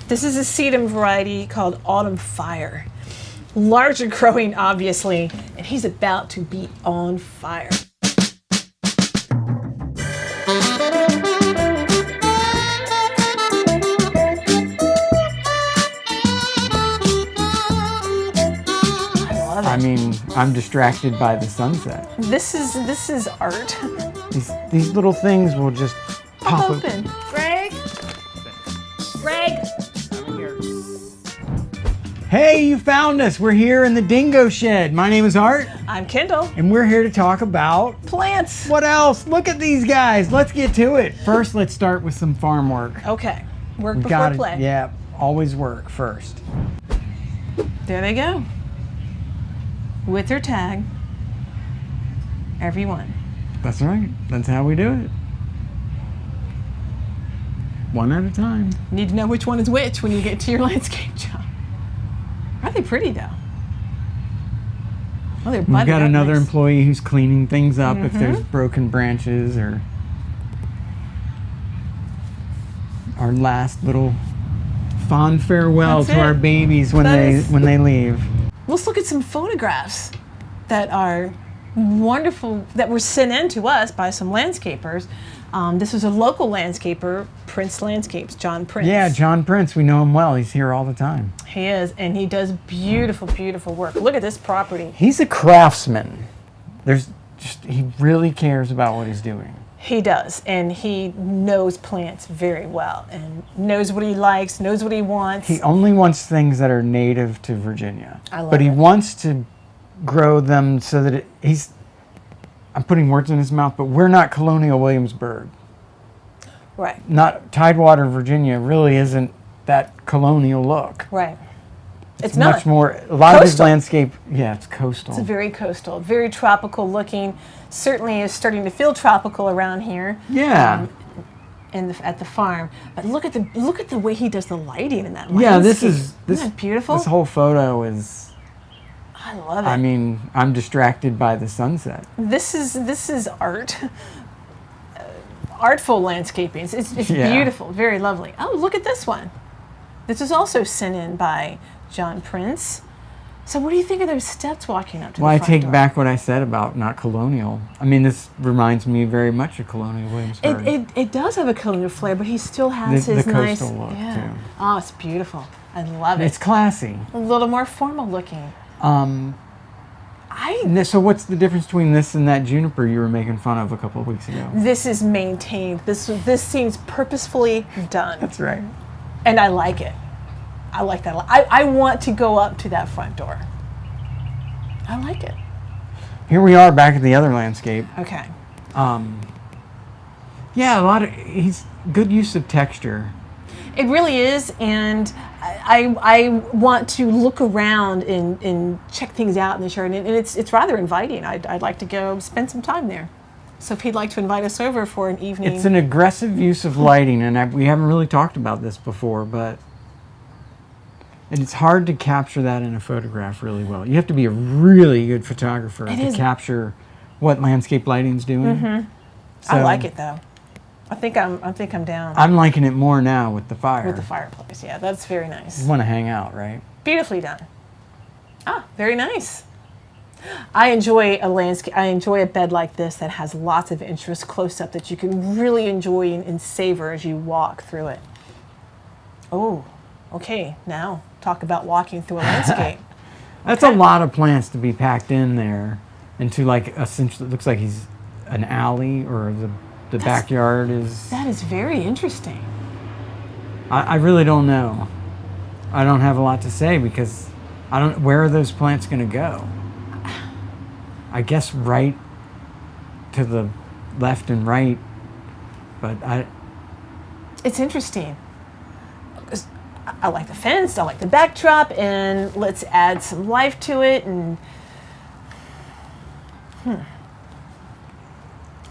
This is a sedum variety called Autumn Fire. Larger growing, obviously, and he's about to be on fire. I mean, I'm distracted by the sunset. This is art. These little things will just pop open. Greg? Greg? I'm here. Hey, you found us. We're here in the dingo shed. My name is Art. I'm Kendahl. And we're here to talk about plants. What else? Look at these guys. Let's get to it. First, let's start with some farm work. Okay. Work before play. Yeah, always work first. There they go. With their tag, every one. That's right. That's how we do it. One at a time. You need to know which one is which when you get to your landscape job. Are they pretty though? Oh, they're We've got another nice employee who's cleaning things up if there's broken branches, or our last little fond farewell to our babies when they leave. Let's look at some photographs that are wonderful, that were sent in to us by some landscapers. This was a local landscaper, Prince Landscapes, John Prince. Yeah, John Prince, we know him well. He's here all the time. He is, and he does beautiful, beautiful work. Look at this property. He's a craftsman. He really cares about what he's doing. He does, and he knows plants very well, and knows what he likes, knows what he wants. He only wants things that are native to Virginia. I love But he it. wants to grow them so that I'm putting words in his mouth, but we're not Colonial Williamsburg. Right. Not Tidewater, Virginia really isn't that colonial look. Right. It's much more, a lot of his landscape, yeah, it's coastal. It's very coastal, very tropical looking. Certainly is starting to feel tropical around here. Yeah. At the farm, but look at the way he does the lighting in that landscape. Yeah, Isn't that beautiful? This whole photo is, I love it. I mean, I'm distracted by the sunset. This is art. Artful landscaping. It's beautiful, very lovely. Oh, look at this one. This is also sent in by John Prince. So what do you think of those steps walking up to the front door? Well, I take back what I said about not colonial. I mean, this reminds me very much of Colonial Williamsburg. It does have a colonial flair, but he still has his the nice coastal look too. Oh, it's beautiful. I love it. It's classy. A little more formal looking. So what's the difference between this and that juniper you were making fun of a couple of weeks ago? This is maintained. This seems purposefully done. That's right. And I like it. I like that a lot. I want to go up to that front door. I like it. Here we are back at the other landscape. Okay. Yeah, he's good use of texture. It really is, and I want to look around and check things out in the yard, and it's rather inviting. I'd like to go spend some time there. So if he'd like to invite us over for an evening. It's an aggressive use of lighting, and we haven't really talked about this before, but it's hard to capture that in a photograph really well. You have to be a really good photographer to capture what landscape lighting's doing. So, I like it though. I think I'm down. I'm liking it more now with the fire. With the fireplace, yeah, that's very nice. You want to hang out, right? Beautifully done. Ah, very nice. I enjoy a landscape. I enjoy a bed like this that has lots of interest close up that you can really enjoy and savor as you walk through it. Oh, okay. Now talk about walking through a landscape. That's a lot of plants to be packed in there into essentially, it looks like he's an alley, or the backyard is. That is very interesting. I really don't know. I don't have a lot to say because where are those plants going to go? I guess right to the left and right, but It's interesting. I like the fence, I like the backdrop, and let's add some life to it. And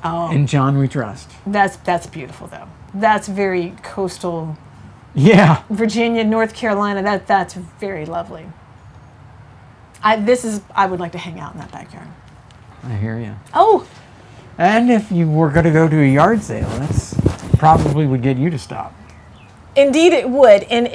in John we trust. That's beautiful though. That's very coastal. Yeah. Virginia, North Carolina. That's very lovely. I would like to hang out in that backyard. I hear you. Oh. And if you were going to go to a yard sale, that's probably would get you to stop. Indeed, it would, and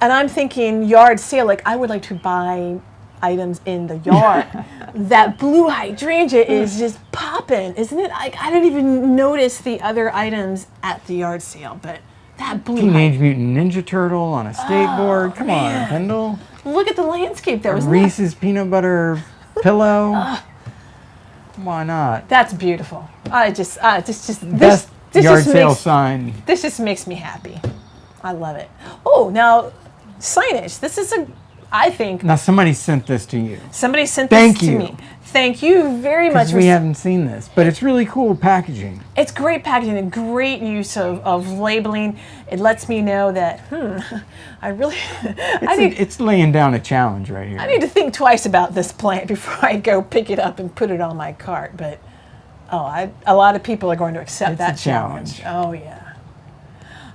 I'm thinking yard sale. Like I would like to buy items in the yard. That blue hydrangea is just popping, isn't it? I didn't even notice the other items at the yard sale, but that blue Teenage Mutant Ninja Turtle on a skateboard. Come on, man. Kendall. Look at the landscape, though. Isn't Reese's peanut butter pillow. Why not? That's beautiful. Just Best yard sale sign. This just makes me happy. I love it. Oh, now signage. This is I think. Now somebody sent this to you. Somebody sent this to you. me. Thank you very much. We haven't seen this, but it's really cool packaging. It's great packaging and great use of labeling. It lets me know that, I really, it's laying down a challenge right here. I need to think twice about this plant before I go pick it up and put it on my cart. But, a lot of people are going to accept that challenge. Oh, yeah.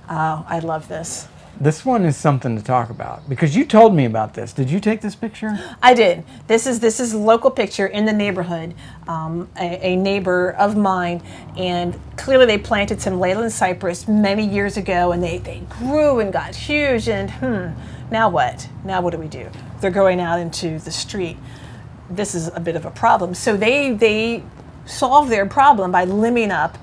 Oh, I love this. This one is something to talk about because you told me about this. Did you take this picture? I did. This is a local picture in the neighborhood, a neighbor of mine, and clearly they planted some Leyland cypress many years ago, and they grew and got huge. And now what? Now what do we do? They're going out into the street. This is a bit of a problem. So they solved their problem by limbing up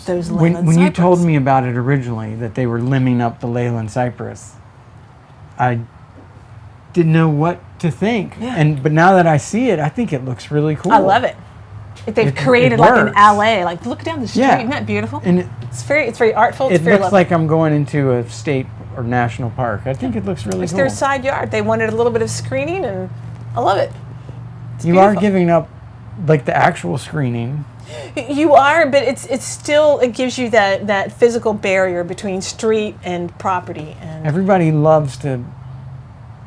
those Leyland cypress. When you told me about it originally, that they were limbing up the Leyland cypress, I didn't know what to think. Yeah. But now that I see it, I think it looks really cool. I love it. They've created like an alley. Like look down the street. Yeah. Isn't that beautiful? And it's very artful. It's it very looks lovely. like I'm going into a state or national park. I think it looks really It's cool. their side yard. They wanted a little bit of screening, and I love it. It's you beautiful. are giving up like the actual screening. You are, but it's still, it gives you that physical barrier between street and property. And Everybody loves to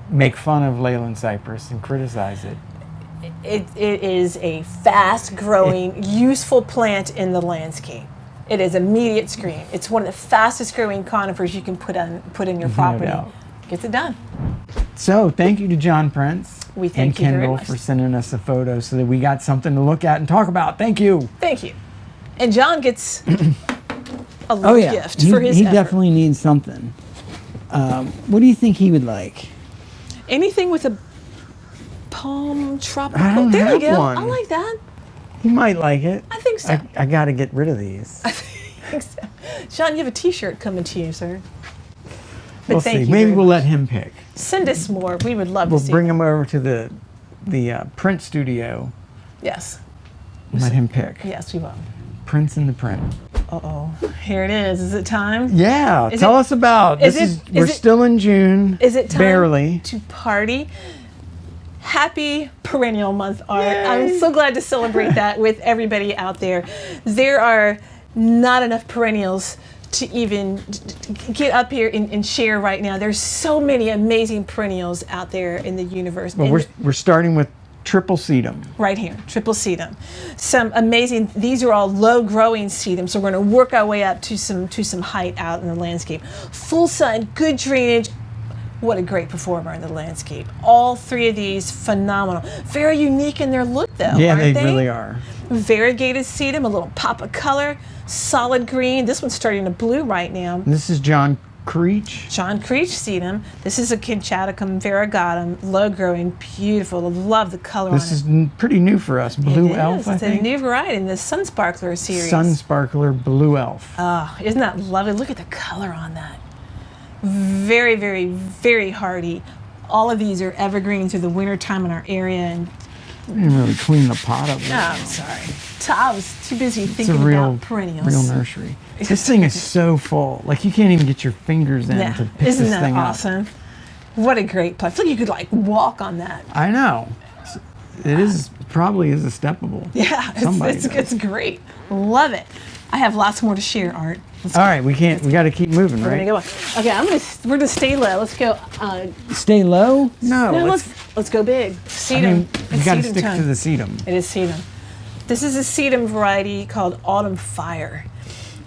make fun of Leyland cypress and criticize it. it is a fast-growing, useful plant in the landscape. It is immediate screen. It's one of the fastest-growing conifers you can put in your property. doubt. Gets it done. So thank you to John Prince We thank and you very Kendahl much. for sending us a photo so that we got something to look at and talk about. Thank you. Thank you. And John gets a little gift for his he effort. definitely needs something. What do you think he would like? Anything with a palm tropical. I don't there you have go. one. I like that. He might like it. I think so. I got to get rid of these. I think so. John, you have a T-shirt coming to you, sir. But We'll thank see. you Maybe very we'll much. let him pick. Send us more. We would love We'll to see. bring him over to the print studio. Yes. And let him pick. Yes, we will. Prince in the print. Uh-oh. Here it is. Is it time? Yeah. Is Tell it- us about. We're is it- still in June. Is it time Barely. to party? Happy Perennial Month, Art. Yay. I'm so glad to celebrate that with everybody out there. There are not enough perennials to even get up here and share right now. There's so many amazing perennials out there in the universe. Well, And we're starting with triple sedum. right here, triple sedum. Some amazing, these are all low growing sedum, so we're gonna work our way up to some height out in the landscape. Full sun, good drainage. What a great performer in the landscape. All three of these, phenomenal. Very unique in their look though, Yeah, aren't they really are. Variegated sedum, a little pop of color, solid green. This one's starting to blue right now. This is John Creech. John Creech sedum. This is a Kinchaticum variegatum, low growing, beautiful. I love the color This on is pretty new for us. it. Blue It Elf, is. I It's think. a new variety in the Sun Sparkler series. Sun Sparkler Blue Elf. Oh, isn't that lovely? Look at the color on that. Very, very, very hardy. All of these are evergreen through the winter time in our area. And I didn't really clean the pot up. I'm sorry. I was too busy It's a thinking real, about perennials. real nursery. This thing is so full. Like you can't even get your fingers in Yeah. to pick Isn't this that thing up. awesome? What a great place. I feel like you could like walk on that. I know. It is probably is a steppable. Yeah, Somebody it's does. great. Love it. I have lots more to share, Art. All right, we got to keep moving, We're gonna right? go on. Okay, we're gonna stay low. Let's go. Stay low? No, No, let's go big. I Sedum. mean, you It's got to sedum stick time. to the sedum. It is sedum. This is a sedum variety called Autumn Fire.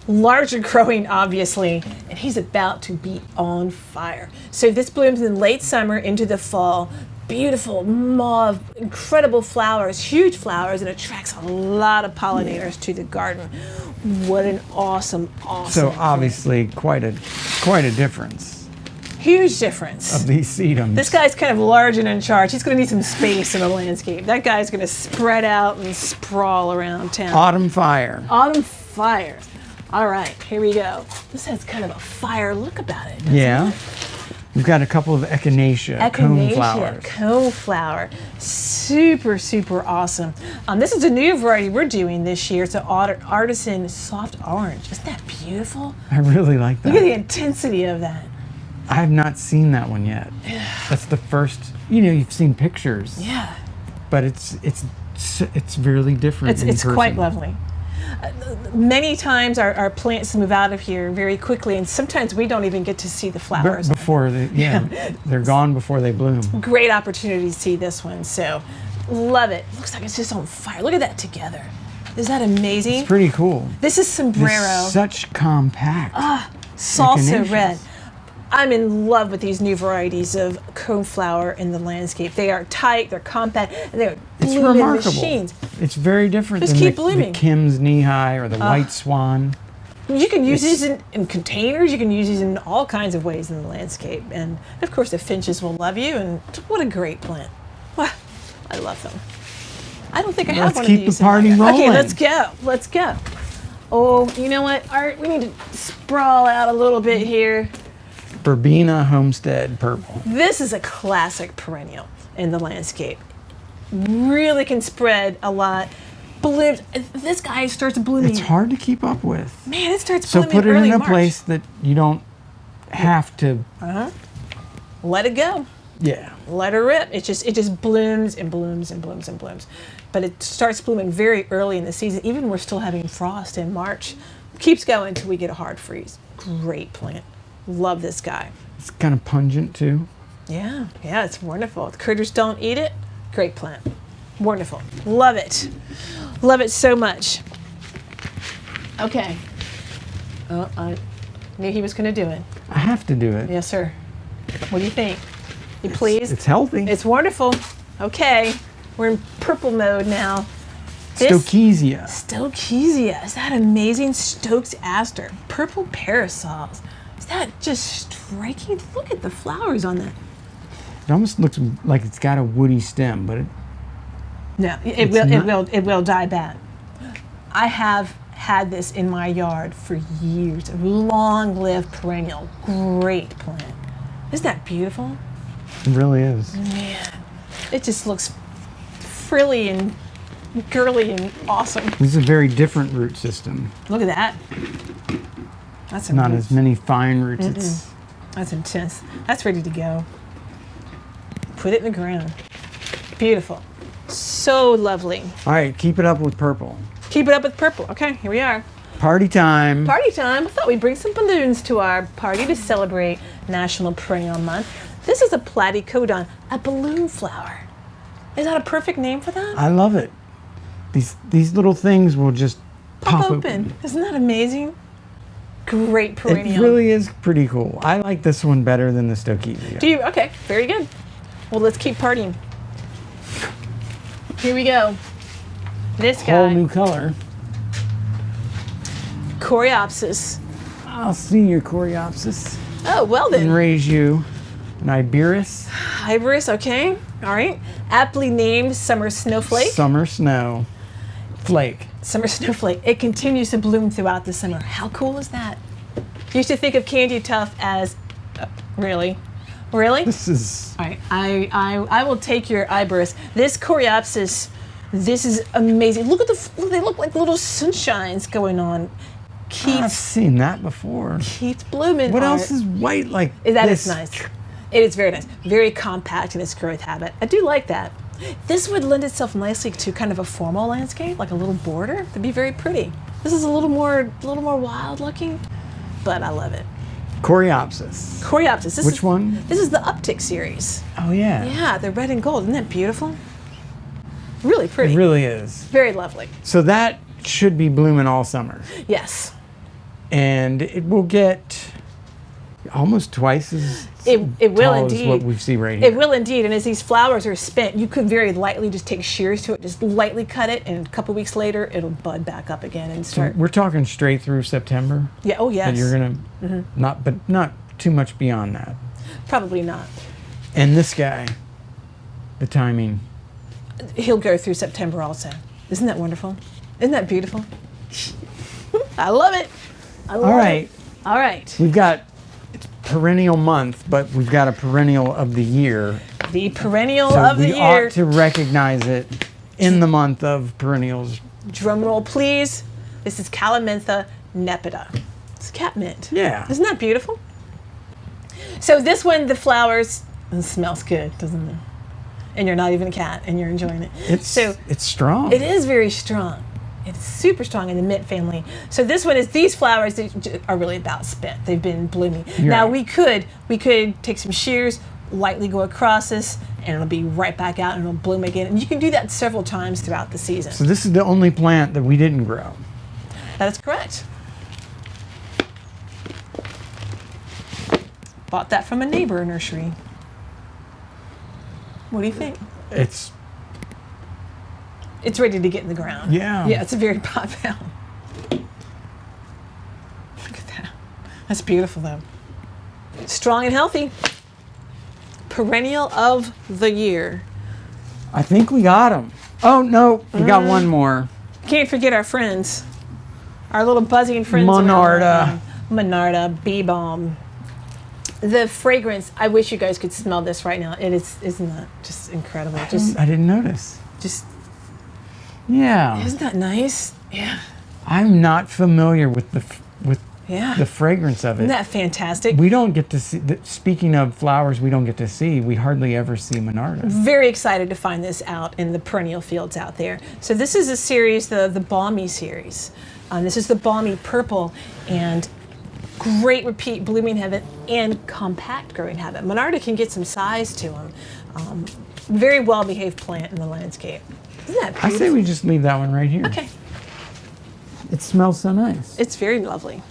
Larger growing, obviously, and he's about to be on fire. So this blooms in late summer into the fall. Beautiful mauve, incredible flowers, huge flowers, and attracts a lot of pollinators to the garden. What an awesome, awesome. So plant. obviously quite a difference Huge difference. of these sedums. This guy's kind of large and in charge. He's going to need some space in the landscape. That guy's going to spread out and sprawl around town. Autumn fire. Autumn fire. All right, here we go. This has kind of a fire look about it. Yeah. We've got a couple of echinacea, coneflowers. Coneflower. Super, super awesome. This is a new variety we're doing this year. It's an artisan soft orange. Isn't that beautiful? I really like that. Look at the intensity of that. I have not seen that one yet. That's the first. You've seen pictures. Yeah. But it's really different. It's quite lovely. Many times our plants move out of here very quickly, and sometimes we don't even get to see the flowers. Before they're gone before they bloom. Great opportunity to see this one. So, love it. Looks like it's just on fire. Look at that together. Is that amazing? It's pretty cool. This is sombrero. It's such compact. Salsa echinaceas. red. I'm in love with these new varieties of coneflower in the landscape. They are tight, they're compact, and they're It's blooming remarkable. machines. It's very different Just than keep the blooming. Kim's knee-high or the white swan. You can use these in containers. You can use these in all kinds of ways in the landscape. And of course, the finches will love you. And what a great plant! Wow, I love them. I don't think I have Let's one keep of these. the party Okay, rolling. let's go. Let's go. Oh, you know what, Art? We need to sprawl out a little bit here. Verbena Homestead Purple. This is a classic perennial in the landscape. Really can spread a lot. Blooms. This guy starts blooming. It's hard to keep up with. Man, it starts So blooming put it early in a March. place that you don't have to. Let it go. Yeah. Let her rip. It just blooms and blooms and blooms and blooms. But it starts blooming very early in the season. Even we're still having frost in March. Keeps going until we get a hard freeze. Great plant. Love this guy. It's kind of pungent too. Yeah, it's wonderful. The critters don't eat it. Great plant. Wonderful. Love it. Love it so much. Okay. Oh, I knew he was going to do it. I have to do it. Yes, sir. What do you think? You pleased? It's healthy. It's wonderful. Okay. We're in purple mode now. Stokesia. Stokesia. Is that amazing? Stokes Aster. Purple parasols. Is that just striking? Look at the flowers on that. It almost looks like it's got a woody stem, but No, not. it will die bad. I have had this in my yard for years. A long-lived perennial. Great plant. Isn't that beautiful? it really is. Man, it just looks frilly and girly and awesome. This is a very different root system. Look at that. That's Not as many fine roots. That's intense. That's ready to go. Put it in the ground. Beautiful. So lovely. All right, keep it up with purple. Keep it up with purple. Okay, here we are. Party time. Party time. I thought we'd bring some balloons to our party to celebrate National Perennial Month. This is a Platycodon, a balloon flower. Is that a perfect name for that? I love it. These little things will just pop open. Isn't that amazing? Great perennial. It really is pretty cool. I like this one better than the Stokesia. Do you? Okay, very good. Well, let's keep partying. Here we go. This guy. Whole new color. Coreopsis. I'll see your coreopsis Oh, well and then. raise you an Hybris. Hybris, okay. All right. Aptly named Summer Snowflake. Summer snow. Flake. Summer Snowflake. It continues to bloom throughout the summer. How cool is that? Used to think of Candy Tuft as, really? Really? This is. All right, I will take your Hybris. This coreopsis, this is amazing. Look at they look like little sunshines going on. I've seen that before. Keeps blooming. What Art. else is white like That this? is nice. It is very nice. Very compact in its growth habit. I do like that. This would lend itself nicely to kind of a formal landscape, like a little border. It'd be very pretty. This is a little more wild looking, but I love it. Coreopsis. Coreopsis. Which one? This is the Uptick series. Oh yeah. Yeah, the red and gold. Isn't that beautiful? Really pretty. It really is. Very lovely. So that should be blooming all summer. Yes. And it will get almost twice as It will tall as indeed. what we see right here. It will indeed. And as these flowers are spent, you could very lightly just take shears to it, just lightly cut it, and a couple weeks later, it'll bud back up again and So start. we're talking straight through September. Yeah. Oh yes. That you're gonna not too much beyond that. Probably not. And this guy, the timing. He'll go through September also. Isn't that wonderful? Isn't that beautiful? I love it. I love All right, it. All right. we've got it's perennial month, but we've got a perennial of the year. The perennial So of the we year. ought to recognize it in the month of perennials. Drum roll, please. This is Calamintha nepida. It's catmint. Yeah. Isn't that beautiful? So this one, the flowers, it smells good, doesn't it? And you're not even a cat, and you're enjoying it. It's strong. It is very strong. It's super strong in the mint family. So this one is, these flowers are really about spent. They've been blooming. You're Now right. we could take some shears, lightly go across this, and it'll be right back out and it'll bloom again. And you can do that several times throughout the season. So this is the only plant that we didn't grow. That is correct. Bought that from a neighbor nursery. What do you think? It's It's ready to get in the ground. Yeah. Yeah, it's a very pot valve. Look at that. That's beautiful though. Strong and healthy. Perennial of the year. I think we got them. Oh no, we got one more. Can't forget our friends. Our little buzzing friends. Monarda. Monarda Bee Balm. The fragrance, I wish you guys could smell this right now. It is, isn't that just incredible? I didn't notice. Just, Yeah. isn't that nice? Yeah. I'm not familiar with Yeah. the fragrance of it. Isn't that fantastic? We don't get to see, speaking of flowers we don't get to see, we hardly ever see Monarda. Very excited to find this out in the perennial fields out there. So this is a series, the Balmy series. This is the Balmy Purple, and great repeat blooming habit and compact growing habit. Monarda can get some size to them. Very well behaved plant in the landscape. Isn't that beautiful? I say we just leave that one right here. Okay, It smells so nice. it's very lovely.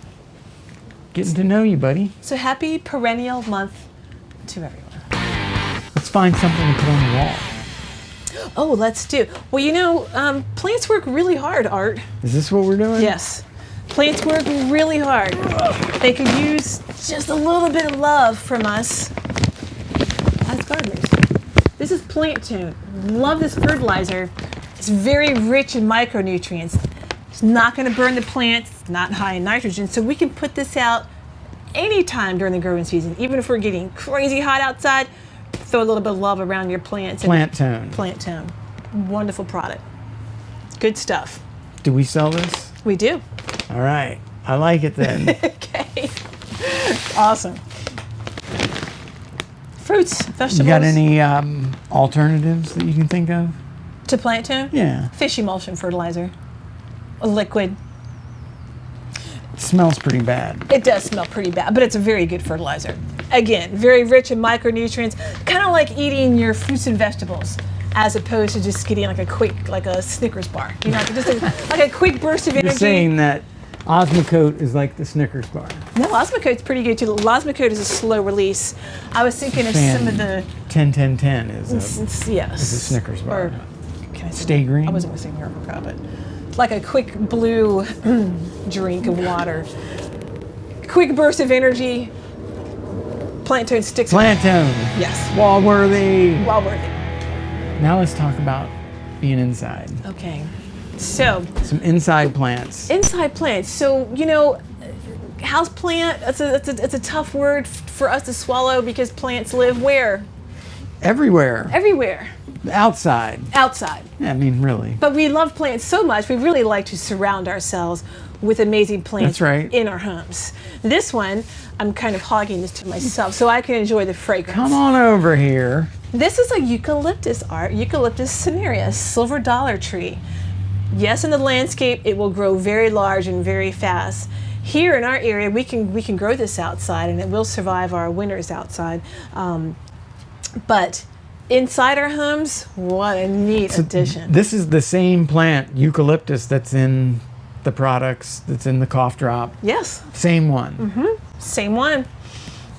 Getting to know you, buddy. So happy perennial month to everyone. Let's find something to put on the wall. Oh, let's do. Well, you know, plants work really hard, Art. Is this what we're doing? Yes. Plants work really hard. They could use just a little bit of love from us as gardeners. This is Plant Tune. Love this fertilizer. It's very rich in micronutrients. It's not going to burn the plants. It's not high in nitrogen. So we can put this out anytime during the growing season. Even if we're getting crazy hot outside, throw a little bit of love around your plants. Plant Tone. Plant Tone. Wonderful product. Good stuff. Do we sell this? We do. All right. I like it then. Okay. Awesome. Fruits, vegetables. You got any alternatives that you can think of? To Plant Tune? Yeah. Fish emulsion fertilizer. A liquid. It smells pretty bad. It does smell pretty bad, but it's a very good fertilizer. Again, very rich in micronutrients, kind of like eating your fruits and vegetables, as opposed to just getting like a Snickers bar. You know, just like a quick burst of energy. You're saying that Osmocote is like the Snickers bar. No, Osmocote's pretty good too. Osmocote is a slow release. I was thinking of some of the 10-10-10 is a yes. is a Snickers bar. Or, can I say Stay green? I wasn't going to say Miracle Grow, but like a quick blue drink of water. Quick burst of energy. Plant Tone sticks. Plant Tone. Yes. Wall-worthy. Well worthy. Now let's talk about being inside. Okay. So, Some inside plants. inside plants. So, you know, house plant, it's a tough word for us to swallow because plants live where? Everywhere. Everywhere. Outside. Outside. Yeah, I mean, really. But we love plants so much, we really like to surround ourselves with amazing plants That's right. in our homes. This one, I'm kind of hogging this to myself so I can enjoy the fragrance. Come on over here. This is a eucalyptus art, Eucalyptus cinerea, silver dollar tree. Yes, in the landscape, it will grow very large and very fast. Here in our area, we can grow this outside, and it will survive our winters outside. But inside our homes, what a neat addition. This is the same plant, eucalyptus, that's in the products, that's in the cough drop. Yes, Same one. same one.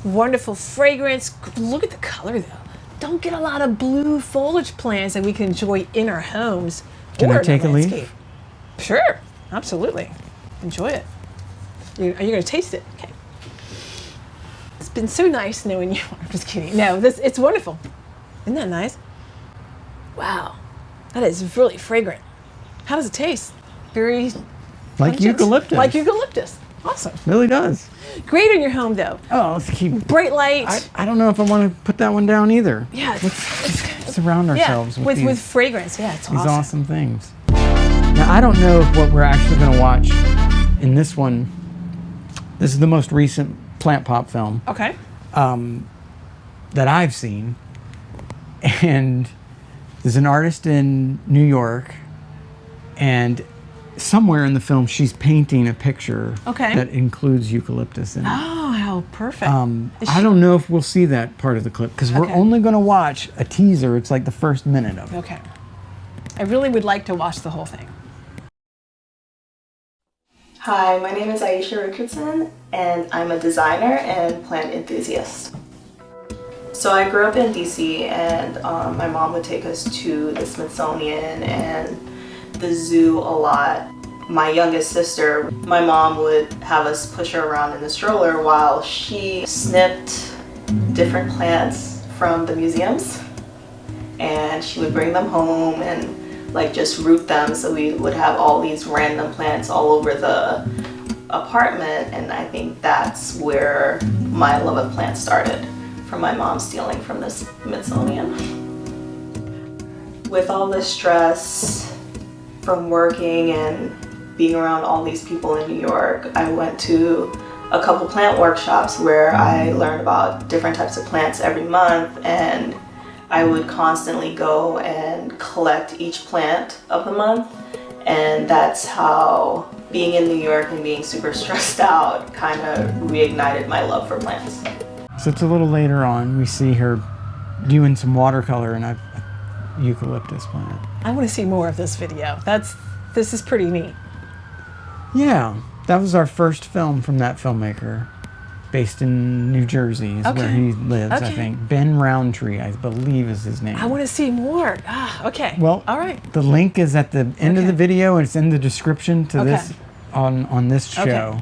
Wonderful fragrance. Look at the color though. Don't get a lot of blue foliage plants that we can enjoy in our homes. Can or I take in a the leaf? landscape. Sure, absolutely. Enjoy it. Are you going to taste it? Okay. It's been so nice knowing you. I'm just kidding. No, it's wonderful. Isn't that nice? Wow, that is really fragrant. How does it taste? Very Like pungent. eucalyptus. Like eucalyptus. Awesome. Really does. Great in your home though. Oh, let's keep. Bright light. I don't know if I want to put that one down either. Yeah, Let's surround ourselves with with fragrance. Yeah, it's these awesome. awesome things. Now, I don't know if what we're actually going to watch in this one. This is the most recent Plant Pop film Okay. that I've seen, and there's an artist in New York, and somewhere in the film she's painting a picture Okay. that includes eucalyptus in it. Oh, how perfect. I don't know if we'll see that part of the clip because we're Okay. only going to watch a teaser. It's like the first minute of it. Okay. I really would like to watch the whole thing. Hi, my name is Aisha Richardson, and I'm a designer and plant enthusiast. So I grew up in DC, and my mom would take us to the Smithsonian and the zoo a lot. My youngest sister, my mom would have us push her around in the stroller while she snipped different plants from the museums, and she would bring them home and like just root them, so we would have all these random plants all over the apartment. And I think that's where my love of plants started, from my mom stealing from the Smithsonian. With all the stress from working and being around all these people in New York, I went to a couple plant workshops where I learned about different types of plants every month, and I would constantly go and collect each plant of the month. And that's how being in New York and being super stressed out kind of reignited my love for plants. So it's a little later on. We see her doing some watercolor in a eucalyptus plant. I want to see more of this video. This is pretty neat. Yeah, that was our first film from that filmmaker, based in New Jersey is where he lives, I think. Ben Roundtree, I believe is his name. I want to see more. Okay. Well, all right. The link is at the end of the video, and it's in the description to this on this show.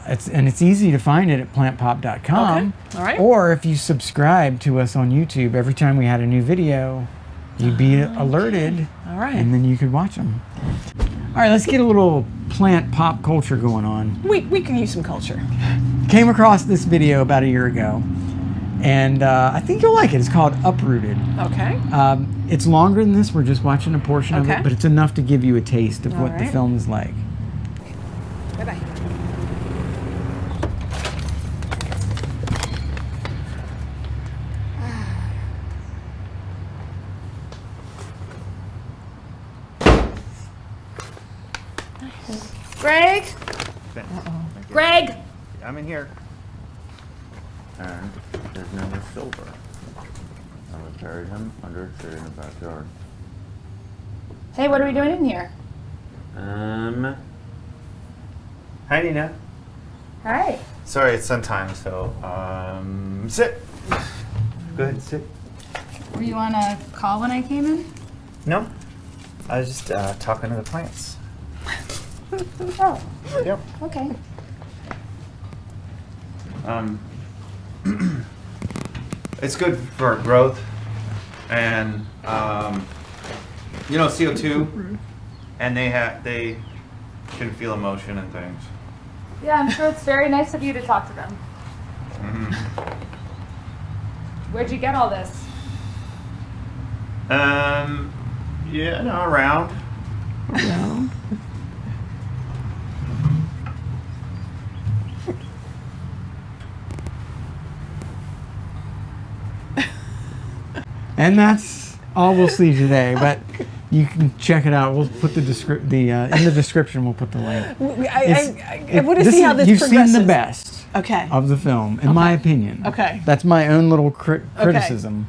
It's easy to find it at plantpop.com. Okay. All right. Or if you subscribe to us on YouTube, every time we had a new video, you'd be alerted. All right. And then you could watch them. All right, let's get a little plant pop culture going on. We can use some culture. Came across this video about a year ago, and I think you'll like it. It's called Uprooted. Okay. It's longer than this. We're just watching a portion of Okay. it, but it's enough to give you a taste of All what the right. film is like. Bye-bye. Greg? Greg! I'm in here. And his name is Silver. I would bury him under a tree in the backyard. Hey, what are we doing in here? Hi, Nina. Hi. Sorry, it's sometime, so, sit. Go ahead, sit. Were you on a call when I came in? No, I was just talking to the plants. Oh, Yep. okay. It's good for growth and, CO2, and they can feel emotion and things. Yeah, I'm sure it's very nice of you to talk to them. Where'd you get all this? Yeah, no, around. And that's all we'll see today, but you can check it out. We'll put in the description. We'll put the link. I want to see how this you've progresses. seen the best of the film, in my opinion. Okay. That's my own little criticism.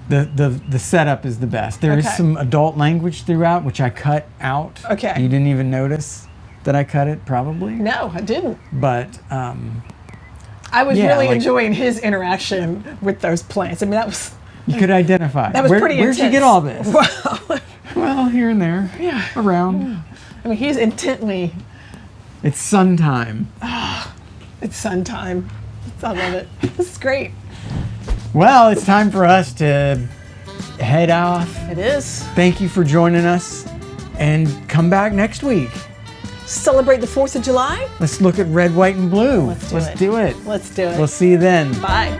The setup is the best. There is some adult language throughout, which I cut out. Okay. You didn't even notice that I cut it, probably. No, I didn't. But I was Yeah, really like- enjoying his interaction with those plants. I mean, that was You could identify. that was pretty Where'd you intense. get all this? Wow. Well, here and there. Yeah. Around. I mean, he's intently. It's sun time. It's sun time. I love it. This is great. Well, it's time for us to head off. It is. Thank you for joining us, and come back next week. Celebrate the 4th of July. Let's look at red, white, and blue. Let's do it. do it. Let's do it. We'll see you then. Bye.